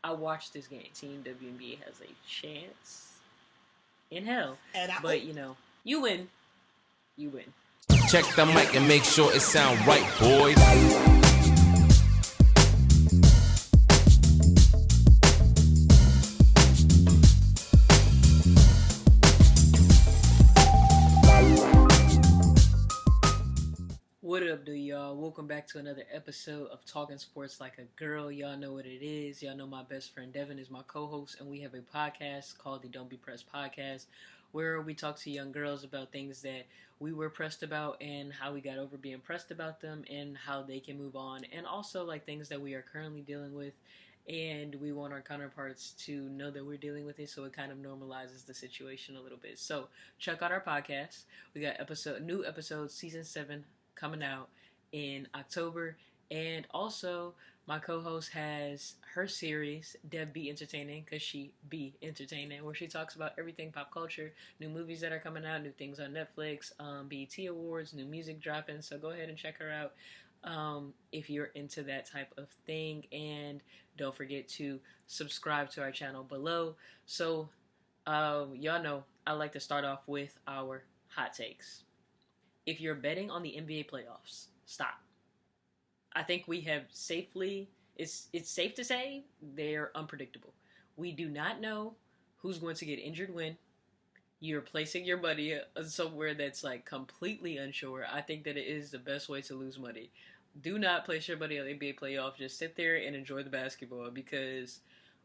I watched this game. Team WNBA has a chance in hell. And but you win. You win. Check the mic and make sure it sound right, boys. What up, do y'all? Welcome back to another episode of Talking Sports Like a Girl. Y'all know what it is. Y'all know my best friend Devin is my co-host, and we have a podcast called the Don't Be Pressed Podcast, where we talk to young girls about things that we were pressed about and how we got over being pressed about them and how they can move on, and also like things that we are currently dealing with, and we want our counterparts to know that we're dealing with it, so it kind of normalizes the situation a little bit. So check out our podcast. We got new episodes, season 7 coming out in October, and also my co-host has her series Deb Be Entertaining, because she be entertaining, where she talks about everything pop culture, new movies that are coming out, new things on Netflix, BET Awards, new music dropping. So go ahead and check her out if you're into that type of thing, and don't forget to subscribe to our channel below. So y'all know I like to start off with our hot takes. If you're betting on the NBA playoffs, stop. I think we have safely, it's safe to say they're unpredictable. We do not know who's going to get injured when. You're placing your money somewhere that's like completely unsure. I think that it is the best way to lose money. Do not place your money on the NBA playoffs. Just sit there and enjoy the basketball, because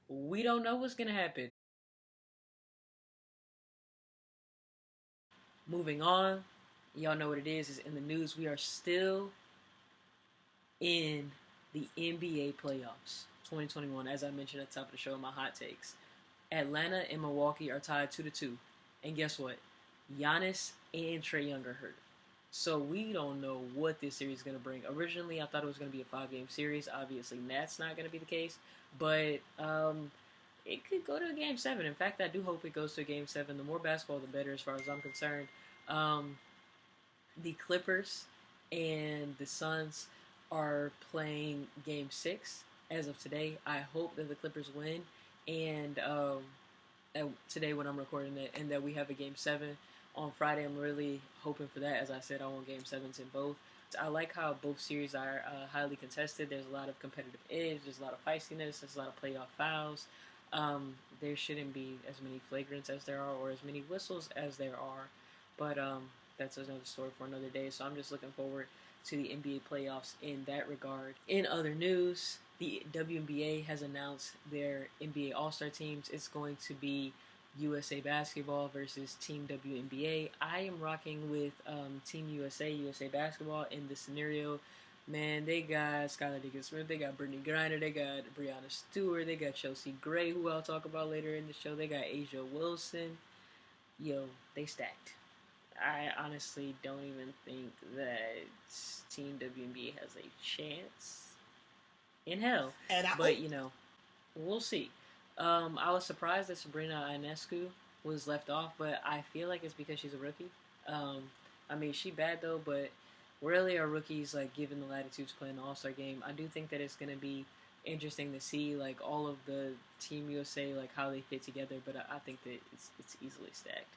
we don't know what's going to happen. Moving on, y'all know what it is in the news. We are still in the NBA playoffs 2021, as I mentioned at the top of the show in my hot takes. Atlanta and Milwaukee are tied 2-2. And guess what? Giannis and Trae Young are hurt. So we don't know what this series is going to bring. Originally, I thought it was going to be a 5-game series. Obviously, that's not going to be the case. But it could go to a Game 7. In fact, I do hope it goes to a Game 7. The more basketball, the better as far as I'm concerned. The Clippers and the Suns are playing Game 6 as of today. I hope that the Clippers win, and today when I'm recording it, and that we have a Game 7 on Friday. I'm really hoping for that. As I said, I want Game 7s in both. I like how both series are highly contested. There's a lot of competitive edge. There's a lot of feistiness. There's a lot of playoff fouls. There shouldn't be as many flagrants as there are, or as many whistles as there are. But that's another story for another day. So I'm just looking forward to the NBA playoffs in that regard. In other news, the WNBA has announced their NBA All-Star teams. It's going to be USA Basketball versus Team WNBA. I am rocking with Team USA Basketball in this scenario. Man, they got Skylar Diggins-Smith, they got Brittany Griner, they got Breanna Stewart, they got Chelsea Gray, who I'll talk about later in the show. They got Asia Wilson. Yo, they stacked. I honestly don't even think that Team WNBA has a chance in hell. But, we'll see. I was surprised that Sabrina Ionescu was left off, but I feel like it's because she's a rookie. I mean, she bad though, but rarely are rookies like given the latitude to play in the All-Star game. I do think that it's going to be interesting to see like all of the Team USA, like how they fit together, but I think that it's easily stacked.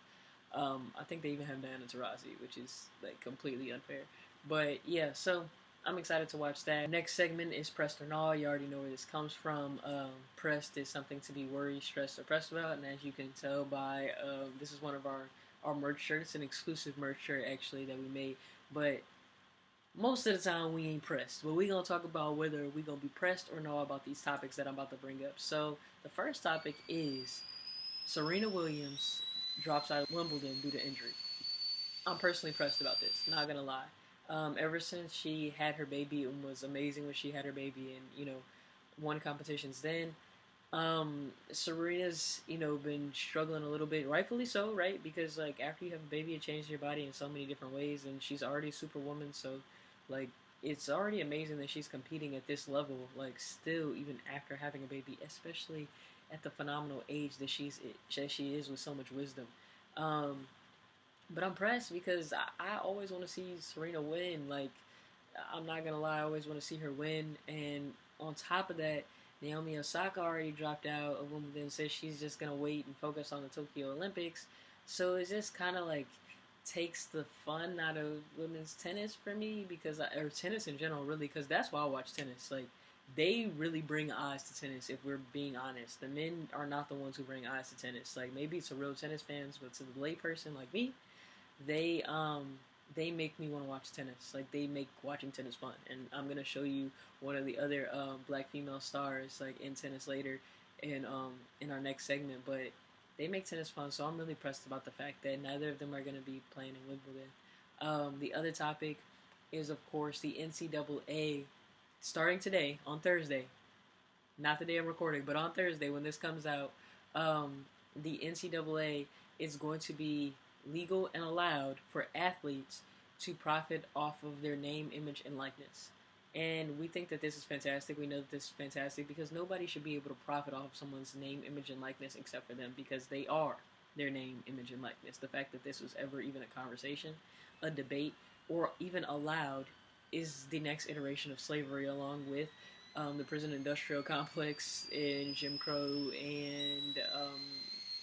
I think they even have Diana Taurasi, which is like completely unfair. But yeah, so I'm excited to watch that. Next segment is Pressed or Not. You already know where this comes from. Pressed is something to be worried, stressed, or pressed about, and as you can tell by this is one of our merch shirts, an exclusive merch shirt actually that we made. But most of the time we ain't pressed. But we're gonna talk about whether we're gonna be pressed or not about these topics that I'm about to bring up. So the first topic is Serena Williams drops out of Wimbledon due to injury. I'm personally pressed about this, not gonna lie. Ever since she had her baby, it was amazing when she had her baby and, won competitions then. Serena's, been struggling a little bit, rightfully so, right? Because, like, after you have a baby, it changes your body in so many different ways, and she's already a superwoman, so, like, it's already amazing that she's competing at this level, like, still, even after having a baby, especially at the phenomenal age that she is with so much wisdom. But I'm pressed because I always want to see Serena win. Like, I'm not going to lie, I always want to see her win. And on top of that, Naomi Osaka already dropped out of Wimbledon, says she's just gonna wait and focus on the Tokyo Olympics. So it just kind of like takes the fun out of women's tennis for me or tennis in general, really, because that's why I watch tennis. Like they really bring eyes to tennis. If we're being honest, the men are not the ones who bring eyes to tennis. Like maybe it's a real tennis fans, but to the layperson like me, they um they make me want to watch tennis. Like they make watching tennis fun. And I'm gonna show you one of the other black female stars like in tennis later in our next segment. But they make tennis fun, so I'm really pressed about the fact that neither of them are gonna be playing in Wimbledon. The other topic is of course the NCAA starting today on Thursday. Not the day I'm recording, but on Thursday when this comes out, the NCAA is going to be legal and allowed for athletes to profit off of their name, image, and likeness. And we think that this is fantastic. We know that this is fantastic because nobody should be able to profit off of someone's name, image, and likeness except for them because they are their name, image, and likeness. The fact that this was ever even a conversation, a debate, or even allowed is the next iteration of slavery, along with the prison industrial complex and Jim Crow and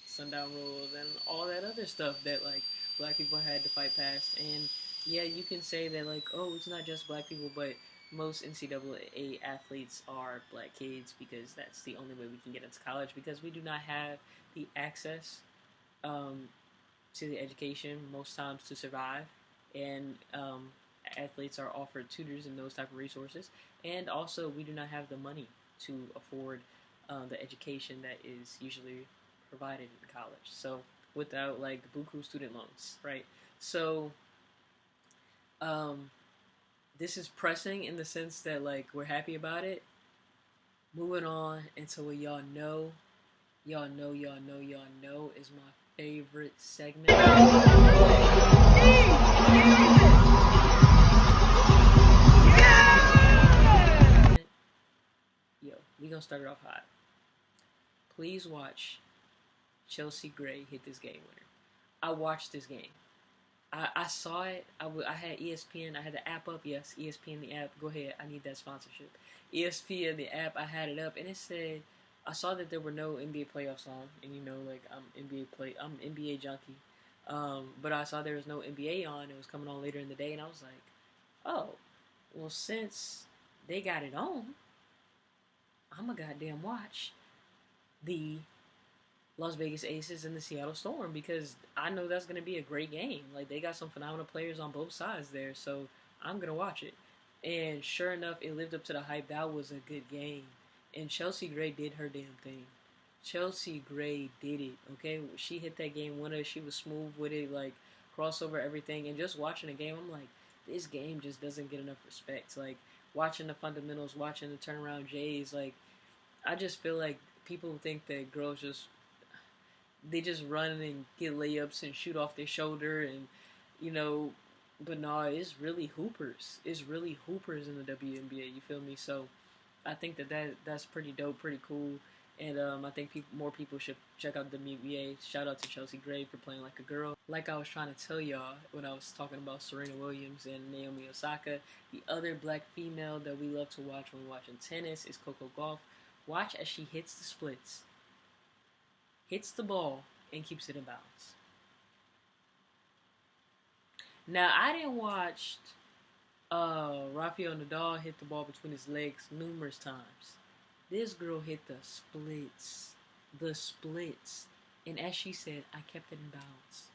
sundown rules and all that other stuff that like black people had to fight past. And yeah, you can say that like, oh, it's not just black people, but most NCAA athletes are black kids because that's the only way we can get into college because we do not have the access um, to the education most times to survive. And athletes are offered tutors and those type of resources. And also, we do not have the money to afford the education that is usually provided in college. So without like buku student loans, right? So um, this is pressing in the sense that like we're happy about it. Moving on into what y'all know is my favorite segment. Yo, we gonna start it off hot. Please watch Chelsea Gray hit this game winner. I watched this game. I saw it. I had ESPN. I had the app up. Yes, ESPN the app. Go ahead. I need that sponsorship. ESPN the app. I had it up, and it said I saw that there were no NBA playoffs on, and you know, like I'm NBA junkie. But I saw there was no NBA on. It was coming on later in the day, and I was like, oh, well, since they got it on, I'm a goddamn watch the Las Vegas Aces and the Seattle Storm because I know that's going to be a great game. Like they got some phenomenal players on both sides there, so I'm going to watch it. And sure enough, it lived up to the hype. That was a good game. And Chelsea Gray did her damn thing. Chelsea Gray did it, okay? She hit that game winner. She was smooth with it, like crossover everything. And just watching the game, I'm like, this game just doesn't get enough respect. Like watching the fundamentals, watching the turnaround Jays, like I just feel like people think that girls they just run and get layups and shoot off their shoulder and you know, but no, it's really hoopers. It's really hoopers in the WNBA. You feel me? So I think that's pretty dope, pretty cool, and I think more people should check out the WNBA. Shout out to Chelsea Gray for playing like a girl. Like I was trying to tell y'all when I was talking about Serena Williams and Naomi Osaka, the other black female that we love to watch when we're watching tennis is Coco Gauff. Watch as she hits the splits, hits the ball, and keeps it in bounds. Now, I didn't watch Rafael Nadal hit the ball between his legs numerous times. This girl hit the splits. The splits. And as she said, I kept it in bounds.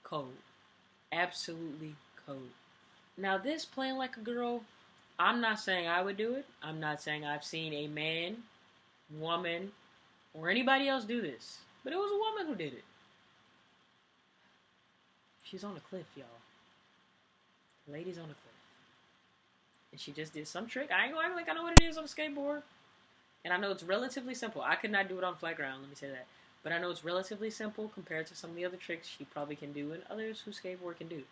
Cold. Absolutely cold. Now, this playing like a girl, I'm not saying I would do it. I'm not saying I've seen a man, woman, or anybody else do this. But it was a woman who did it. She's on a cliff, y'all. The lady's on a cliff. And she just did some trick. I ain't gonna act like I know what it is on a skateboard. And I know it's relatively simple. I could not do it on flat ground, let me say that. But I know it's relatively simple compared to some of the other tricks she probably can do and others who skateboard can do.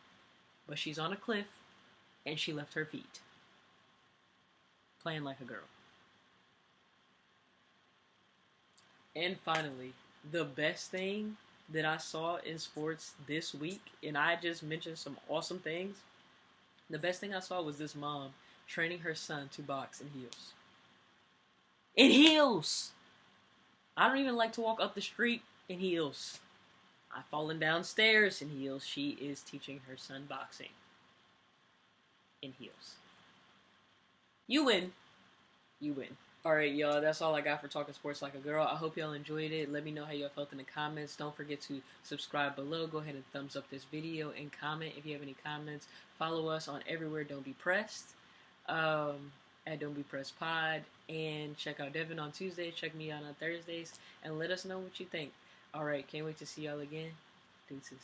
But she's on a cliff, and she left her feet. Playing like a girl. And finally, the best thing that I saw in sports this week, and I just mentioned some awesome things. The best thing I saw was this mom training her son to box in heels. In heels. I don't even like to walk up the street in heels. I've fallen downstairs in heels. She is teaching her son boxing in heels. You win. You win. Alright, y'all, that's all I got for Talking Sports Like a Girl. I hope y'all enjoyed it. Let me know how y'all felt in the comments. Don't forget to subscribe below. Go ahead and thumbs up this video and comment if you have any comments. Follow us on everywhere Don't Be Pressed. At Don't Be Pressed Pod. And check out Devin on Tuesdays. Check me out on Thursdays. And let us know what you think. Alright, can't wait to see y'all again. Deuces.